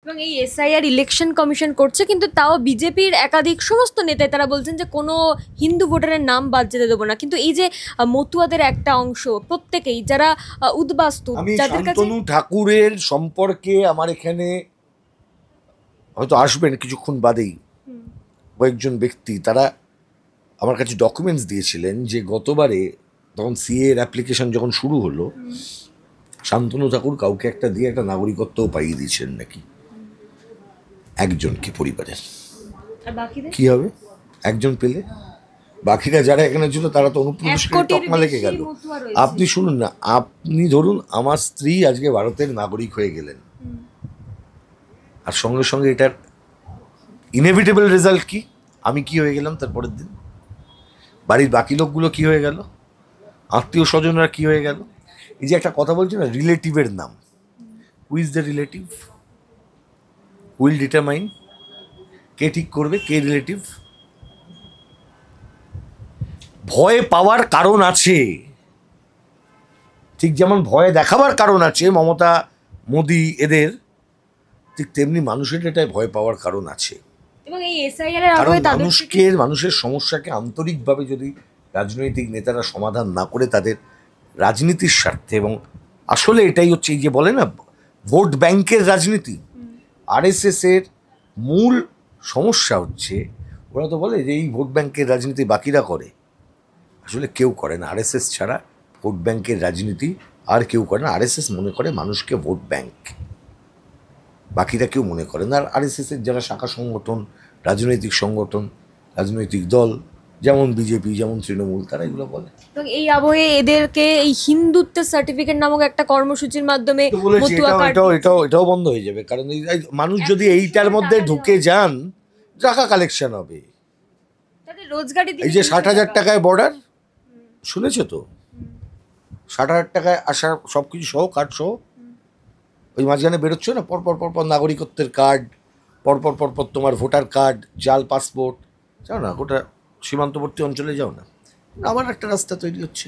এবং এই SIR election commission করছে, কিন্তু তাও বিজেপির একাধিক সমস্ত নেতাই তারা বলছেন যে কোনো হিন্দু ভোটারের নাম বাদ যেতে দেবো না। কিন্তু এই যে মতুয়াদের একটা অংশ, প্রত্যেকেই যারা উদ্বাস্তু, আমি যাদের কাছে শান্তনু ঠাকুরের সম্পর্কে আমার এখানে হয়তো আসবেন কিছুক্ষণ বাদেই কয়েকজন ব্যক্তি, তারা আমার কাছে ডকুমেন্টস দিয়েছিলেন যে গতবারে তখন সিএ এর অ্যাপ্লিকেশন যখন শুরু হলো, শান্তনু ঠাকুর কাউকে একটা দিয়ে একটা নাগরিকত্বও পাইয়ে দিয়েছিলেন নাকি একজনকে পরিবারের। কি হবে একজন পেলে? বাকিরা যারা এখানে ছিল তারা তো অনুপ্রবেশকারী তকমা লেগে গেল। আপনি শুনুন না, আপনি ধরুন আমার স্ত্রী আজকে ভারতের নাগরিক হয়ে গেলেন, আর সঙ্গে সঙ্গে এটার ইনএভিটেবল রেজাল্ট কি? আমি কি হয়ে গেলাম তার পরের দিন? বাড়ির বাকি লোকগুলো কি হয়ে গেল? আত্মীয় স্বজনরা কি হয়ে গেল? এই যে একটা কথা বলছি না, রিলেটিভের নাম, who is the relative, will determine, কে ঠিক করবে কে রিলেটিভ? ভয় পাওয়ার কারণ আছে, ঠিক যেমন ভয় দেখাবার কারণ আছে মমতা মোদি এদের, ঠিক তেমনি মানুষের এটাই ভয় পাওয়ার কারণ আছে। এবং এই এসআইআর এর কারণ আগে মানুষের সমস্যাকে আন্তরিকভাবে যদি রাজনৈতিক নেতারা সমাধান না করে তাদের রাজনীতির স্বার্থে, এবং আসলে এটাই হচ্ছে এই যে বলে না ভোট ব্যাংকের রাজনীতি, আরএসএস এর মূল সমস্যা হচ্ছে ওরা তো বলে যে এই ভোট ব্যাংকের রাজনীতি বাকিরা করে, আসলে কেউ করে না আরএসএস ছাড়া ভোট ব্যাংকের রাজনীতি আর কেউ করে না। আরএসএস মনে করে মানুষকে ভোট ব্যাংক, বাকিরা কেউ মনে করে না। আর আরএসএস এর যারা শাখা সংগঠন, রাজনৈতিক সংগঠন, রাজনৈতিক দল, যেমন বিজেপি যেমন তৃণমূল, তারা এগুলো বলে। এই আবহে এদেরকে এই হিন্দুত্বের সার্টিফিকেট নামক একটা কর্মসূচির মাধ্যমে এটাও বন্ধ হয়ে যাবে, কারণ মানুষ যদি এইটার মধ্যে ঢুকে যান টাকা কালেকশন হবে। এই যে 60,000 টাকায় বর্ডার, শুনেছো তো? 60,000 টাকায় আসা সবকিছু সহ, কার্ড সহ, ওই মাঝখানে বেরোচ্ছে না পরপর পরপর নাগরিকত্বের কার্ড, পরপর পরপর তোমার ভোটার কার্ড, জাল পাসপোর্ট, যাও না গোটা সীমান্তবর্তী অঞ্চলে যাও না, আবার একটা রাস্তা তৈরি হচ্ছে।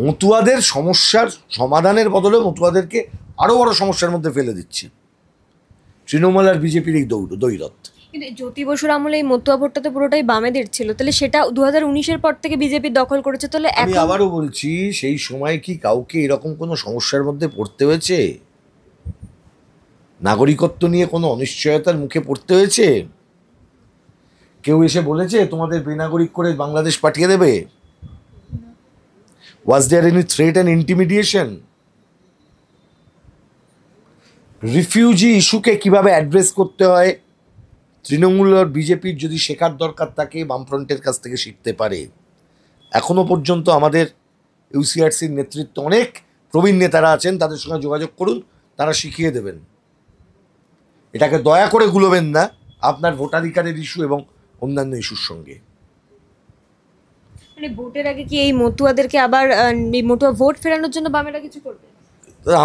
মতুয়াদের সমস্যার সমাধানের বদলে মতুয়াদেরকে আরও বড় সমস্যার মধ্যে ফেলে দিচ্ছে তৃণমূল আর বিজেপির এই দৈরথ। কিন্তু জ্যোতি বসুর আমলে এই মতুয়া ভোটটা তো পুরোটাই বামেদের ছিল, তাহলে সেটা 2019-এর পর থেকে বিজেপি দখল করেছে। তাহলে আমি আবারও বলছি, সেই সময় কি কাউকে এরকম কোনো সমস্যার মধ্যে পড়তে হয়েছে? নাগরিকত্ব নিয়ে কোনো অনিশ্চয়তার মুখে পড়তে হয়েছে? কেউ এসে বলেছে তোমাদের বেনাগরিক করে বাংলাদেশ পাঠিয়ে দেবে? Was there any threat and intimidation? Refugee ইস্যুকে কিভাবে অ্যাড্রেস করতে হয় তৃণমূল আর বিজেপির যদি শেখার দরকার থাকে বামফ্রন্টের কাছ থেকে শিখতে পারে। এখনো পর্যন্ত আমাদের ইউসিআরসির নেতৃত্বে অনেক প্রবীণ নেতারা আছেন, তাদের সঙ্গে যোগাযোগ করুন, তারা শিখিয়ে দেবেন। এটাকে দয়া করে গুলোবেন না আপনার ভোটাধিকারের ইস্যু এবং অন্যান্য ইস্যুর সঙ্গে। মানে ভোটের আগে কি এই মতুয়াদেরকে আবার মতুয়া ভোট ফেরানোর জন্য বামেরা কিছু করবে?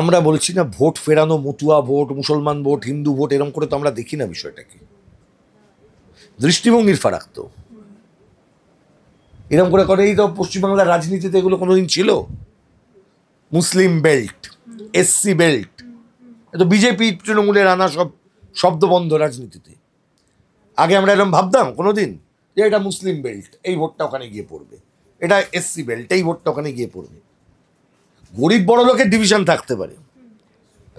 আমরা বলছি না ভোট ফেরানো, মতুয়া ভোট, মুসলমান ভোট, হিন্দু ভোট, এরকম করে তো আমরা দেখি না বিষয়টাকে। দৃষ্টিভঙ্গির ফারাক তো। এরকম করে করেই তো পশ্চিমবাংলার রাজনীতিতে এগুলো কোনোদিন ছিল। মুসলিম বেল্ট, এসসি বেল্ট, এ তো বিজেপি তৃণমূলের আনা সব শব্দবন্ধ রাজনীতিতে। আগে আমরা এরকম ভাবতাম কোনোদিন যে এটা মুসলিম বেল্ট, এই ভোটটা ওখানে গিয়ে পড়বে, এটা এসসি বেল্ট, এই ভোটটা ওখানে গিয়ে পড়বে। গরিব বড় লোকের ডিভিশন থাকতে পারে,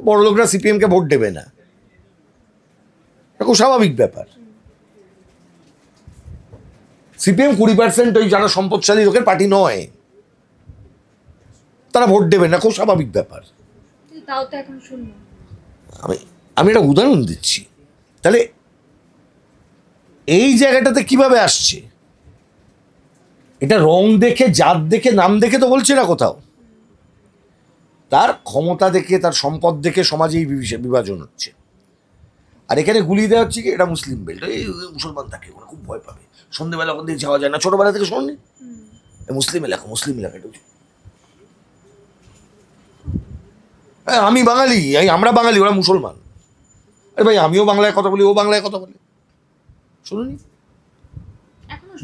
বড় লোকরা সিপিএমকে ভোট দেবে না, এটা খুব স্বাভাবিক ব্যাপার। সিপিএম 20% ওই যারা সম্পদশালী লোকের পার্টি নয়, তারা ভোট দেবে না, খুব স্বাভাবিক ব্যাপার। আমি একটা উদাহরণ দিচ্ছি। তাহলে এই জায়গাটাতে কিভাবে আসছে? এটা রং দেখে, জাত দেখে, নাম দেখে তো বলছে না কোথাও, তার ক্ষমতা দেখে, তার সম্পদ দেখে সমাজে এই বিভাজন হচ্ছে। আর এখানে গুলিয়ে দেওয়া হচ্ছে কি এটা মুসলিম বেল্ট, এই মুসলমান থাকে, ওরা খুব ভয় পাবে, সন্ধ্যেবেলা ওখান দিয়ে যাওয়া যায় না, ছোটবেলা থেকে শোনেনি মুসলিম এলাকা, মুসলিম এলাকাটা। আমি বাঙালি, আমরা বাঙালি, ওরা মুসলমান। আরে ভাই আমিও বাংলায় কথা বলি, ও বাংলায় কথা বলে, শুনুনি?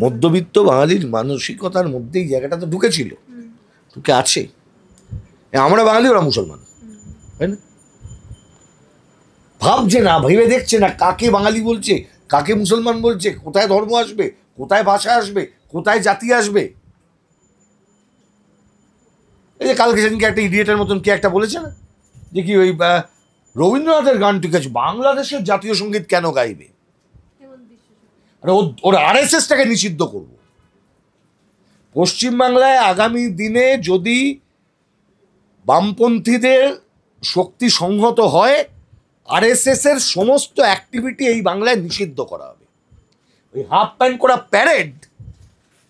মধ্যবিত্ত বাঙালির মানসিকতার মধ্যেই জায়গাটা তো ঢুকেছিল, ঢুকে আছে। আমরা বাঙালি, ওরা মুসলমান, তাই না? ভাবছে না, ভেবে দেখছে না কাকে বাঙালি বলছে, কাকে মুসলমান বলছে, কোথায় ধর্ম আসবে, কোথায় ভাষা আসবে, কোথায় জাতি আসবে। এই যে কালকে সেদিনকে একটা ইডিয়েটের মতন কে একটা বলেছে না যে কি ওই রবীন্দ্রনাথের গান ঠিক আছে, বাংলাদেশের জাতীয় সঙ্গীত কেন গাইবে? আরে ওর আরএসএসটাকে নিষিদ্ধ করব। পশ্চিমবাংলায় আগামী দিনে যদি বামপন্থীদের শক্তি সংহত হয়, আরএসএস এর সমস্ত অ্যাক্টিভিটি এই বাংলায় নিষিদ্ধ করা হবে। ওই হাফ প্যান্ট করা প্যারেড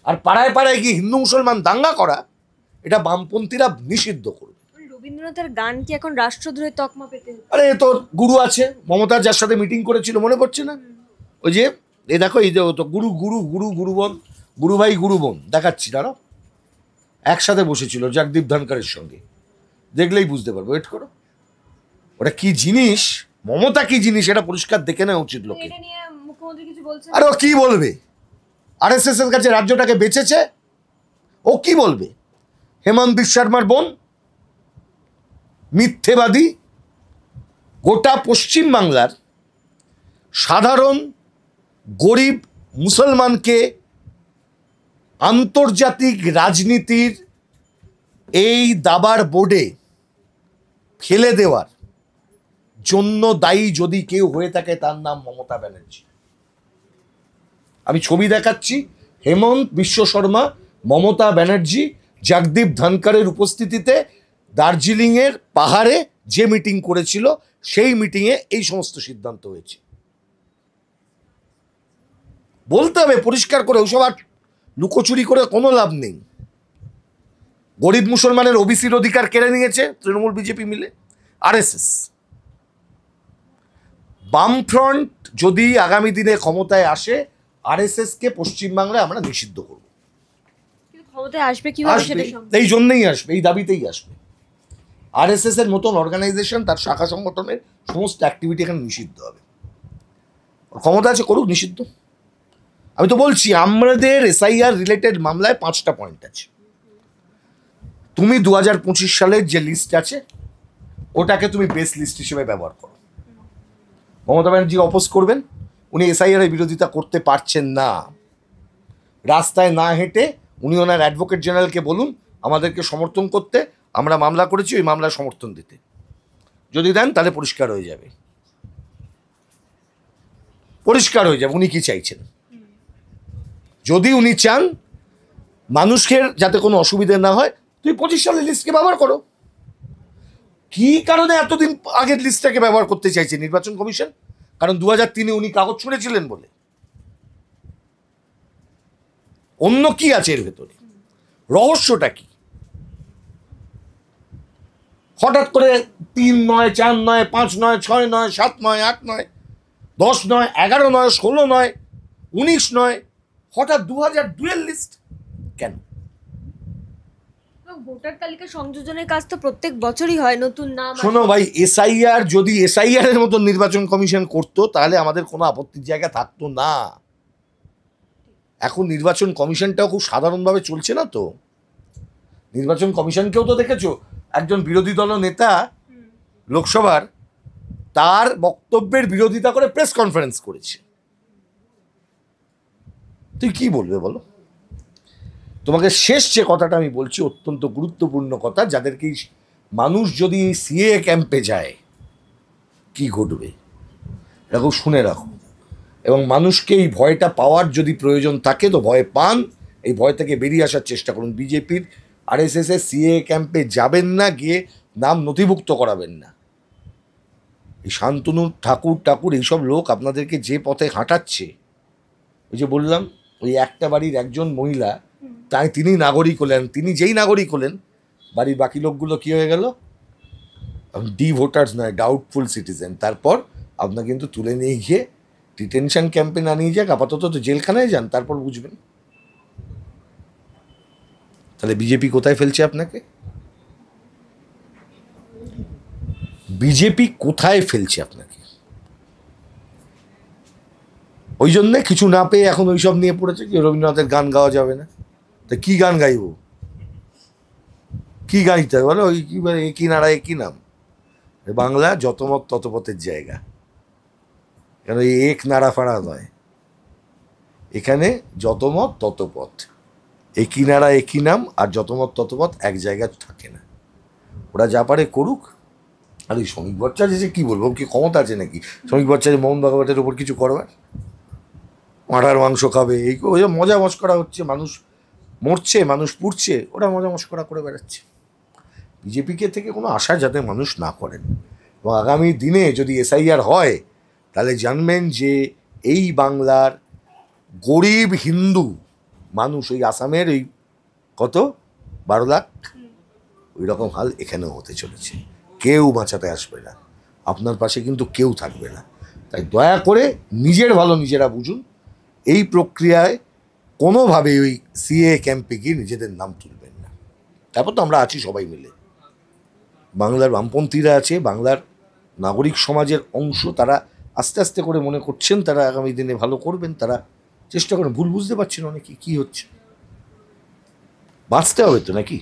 আর পাড়ায় পাড়ায় গিয়ে হিন্দু মুসলমান দাঙ্গা করা, এটা বামপন্থীরা নিষিদ্ধ করবে। রবীন্দ্রনাথের গান কি এখন রাষ্ট্রদ্রোহী তকমা পেতে? আরে তো গুরু আছে, মমতা যার সাথে মিটিং করেছিল মনে পড়ছে না? ওই যে এই দেখো, এই যে তো গুরু গুরু গুরু গুরু বোন, গুরু ভাই গুরু বোন দেখাচ্ছি, দাঁড়া, একসাথে বসেছিল জগদীপ ধনকরের সঙ্গে, দেখলেই বুঝতে পারবো, ওয়েট করো। ওটা কি জিনিস, মমতা কি জিনিস, এটা পরিষ্কার দেখে নেওয়া উচিত লোকে। মুখ্যমন্ত্রী কিছু বলছেন? আরে ও কি বলবে? আরএসএস এর কাছে রাজ্যটাকে বেচেছে, ও কি বলবে? হেমন্ত বিশ্ব শর্মার বোন মিথ্যেবাদী। গোটা পশ্চিম বাংলার সাধারণ গরিব মুসলমানকে আন্তর্জাতিক রাজনীতির এই দাবার বোর্ডে ফেলে দেওয়ার জন্য দায়ী যদি কেউ হয়ে থাকে, তার নাম মমতা ব্যানার্জি। আমি ছবি দেখাচ্ছি, হেমন্ত বিশ্ব শর্মা, মমতা ব্যানার্জি, জগদীপ ধনকরের উপস্থিতিতে দার্জিলিংয়ের পাহাড়ে যে মিটিং করেছিল, সেই মিটিংয়ে এই সমস্ত সিদ্ধান্ত হয়েছে। বলতে হবে পরিষ্কার করে, ওসব আর লুকোচুরি করে কোনো লাভ নেই। গরিব মুসলমানের ওবিসির অধিকার কেড়ে নিয়েছে তৃণমূল বিজেপি মিলে, আরএসএস। বামফ্রন্ট যদি আগামী দিনে ক্ষমতায় আসে, আরএসএসকে পশ্চিমবাংলায় আমরা নিষিদ্ধ করব। ক্ষমতায় আসবে কিভাবে সেটা? এই জন্যই আসবে, এই দাবিতেই আসবে। আরএসএস এর মতন অর্গানাইজেশন, তার শাখা সংগঠনের সমস্ত অ্যাক্টিভিটি এখানে নিষিদ্ধ হবে। ক্ষমতা আছে, করুক, নিষিদ্ধ। আমি তো বলছি, আমাদের এসআইআর রিলেটেড মামলায় 5টা পয়েন্ট আছে। তুমি 2025 সালের যে লিস্ট আছে, ওটাকে তুমি বেস লিস্ট হিসেবে ব্যবহার করো। মমতা ব্যানার্জি অপোজ করবেন, উনি এসআইআর এর বিরোধিতা করতে পারছেন না। রাস্তায় না হেঁটে উনি ওনার অ্যাডভোকেট জেনারেলকে বলুন আমাদেরকে সমর্থন করতে, আমরা মামলা করেছি, ওই মামলায় সমর্থন দিতে। যদি দেন তাহলে পরিষ্কার হয়ে যাবে, পরিষ্কার হয়ে যাবে উনি কি চাইছেন। যদি উনি চান মানুষকে যাতে কোনো অসুবিধা না হয়, তুই 25 সালের লিস্টকে ব্যবহার করো। কি কারণে এতদিন আগের লিস্টটাকে ব্যবহার করতে চাইছে নির্বাচন কমিশন? কারণ 2003-এ উনি কাগজ ছুঁড়েছিলেন বলে। অন্য কি আছে এর ভেতরে? রহস্যটা কি? হঠাৎ করে 3 নয়, 4 নয়, 5 নয়, 6 নয়, 7 নয়, 8 নয়, 10 নয়, 11 নয়, 16 নয়, 19 নয়, হঠাৎ 2002-এর লিস্ট কেন? ভোটার তালিকা সংযোজনের কাজ তো প্রত্যেক বছরই হয়, নতুন নাম। শোনো ভাই, এসআইআর যদি এসআইআর এর মতো নির্বাচন কমিশন করতো, তাহলে আমাদের কোনো আপত্তির জায়গা থাকতো না। এখন নির্বাচন কমিশনটাও খুব সাধারণভাবে চলছে না তো। নির্বাচন কমিশনকেও তো দেখেছো, একজন বিরোধী দল নেতা লোকসভার, তার বক্তব্যের বিরোধিতা করে প্রেস কনফারেন্স করেছে। তুই কি বলবে বলো? তোমাকে শেষ যে কথাটা আমি বলছি, অত্যন্ত গুরুত্বপূর্ণ কথা, যাদেরকে মানুষ যদি সিএ ক্যাম্পে যায় কি ঘটবে এটা খুব শুনে রাখো। এবং মানুষকে এই ভয়টা পাওয়ার যদি প্রয়োজন থাকে তো ভয় পান, এই ভয় থেকে বেরিয়ে আসার চেষ্টা করুন। বিজেপির আরএসএস এর সিএ ক্যাম্পে যাবেন না, গিয়ে নাম নথিভুক্ত করাবেন না। এই শান্তনু ঠাকুর এইসব লোক আপনাদেরকে যে পথে হাঁটাচ্ছে, ওই যে বললাম, ওই একটা বাড়ির একজন মহিলা, তাই তিনি নাগরিক হলেন, তিনি যেই নাগরিক হলেন, বাড়ির বাকি লোকগুলো কি হয়ে গেল? ডি ভোটার্স নয়, ডাউটফুল সিটিজেন। তারপর আপনাকে কিন্তু তুলে নিয়ে গিয়ে ডিটেনশন ক্যাম্পে না নিয়ে যাক, আপাতত তো জেলখানায় যান, তারপর বুঝবেন। তাহলে বিজেপি কোথায় ফেলছে আপনাকে? বিজেপি কোথায় ফেলছে আপনাকে? ওই জন্যে কিছু না পেয়ে এখন ওইসব নিয়ে পড়েছে যে রবীন্দ্রনাথের গান গাওয়া যাবে না। তা কি গান গাইব? কি গাইতে হবে বলো? ওই কি বলে, একই নাড়া একই নাম। বাংলা যত মত তত পথের জায়গা। কেন এই এক নাড়া ফাড়া নয়, এখানে যত মত তত পথ, একই নাড়া একই নাম, আর যত মত তত পথ এক জায়গায় থাকে না। ওরা যা পারে করুক। আর ওই শ্রমিক ভট্টাচার্য যে কী বলবো, কি ক্ষমতা আছে নাকি শ্রমিক ভট্টাচার্য মোহন ভাগবতের ওপর কিছু করবার? মাঠার মাংস খাবে, এই ওই যে মজা মস্করা হচ্ছে, মানুষ মরছে, মানুষ পুড়ছে, ওরা মজা মস্করা করে বেড়াচ্ছে। বিজেপিকে থেকে কোনো আশা যাতে মানুষ না করেন, এবং আগামী দিনে যদি এসআইআর হয় তাহলে জানবেন যে এই বাংলার গরিব হিন্দু মানুষ, ওই আসামের ওই কত 12 লাখ, ওই রকম হাল এখানেও হতে চলেছে। কেউ বাঁচাতে আসবে না, আপনার পাশে কিন্তু কেউ থাকবে না। তাই দয়া করে নিজের ভালো নিজেরা বুঝুন, এই প্রক্রিয়ায় কোনোভাবেই ওই সিএ ক্যাম্পে গিয়ে নিজেদের নাম তুলবেন না। তারপর তো আমরা আছি সবাই মিলে, বাংলার বামপন্থীরা আছে, বাংলার নাগরিক সমাজের অংশ, তারা আস্তে আস্তে করে মনে করছেন তারা আগামী দিনে ভালো করবেন, তারা চেষ্টা করেন, ভুল বুঝতে পারছেন অনেকে কী হচ্ছে। বাঁচতে হবে তো নাকি,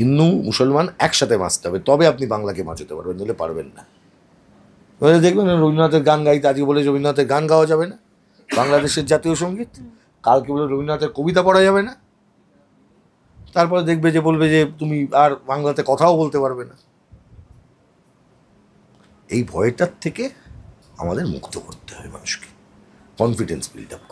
হিন্দু মুসলমান একসাথে বাঁচতে হবে, তবে আপনি বাংলাকে বাঁচাতে পারবেন, নইলে পারবেন না। দেখবেন রবীন্দ্রনাথের গান গাইতে, আজকে বলে রবীন্দ্রনাথের গান গাওয়া যাবে না, বাংলাদেশের জাতীয় সঙ্গীত, কালকে বলে রবীন্দ্রনাথের কবিতা পড়া যাবে না, তারপরে দেখবে যে বলবে যে তুমি আর বাংলাতে কথাও বলতে পারবে না। এই ভয়টার থেকে আমাদের মুক্ত করতে হবে মানুষকে, কনফিডেন্স বিল্ড আপ।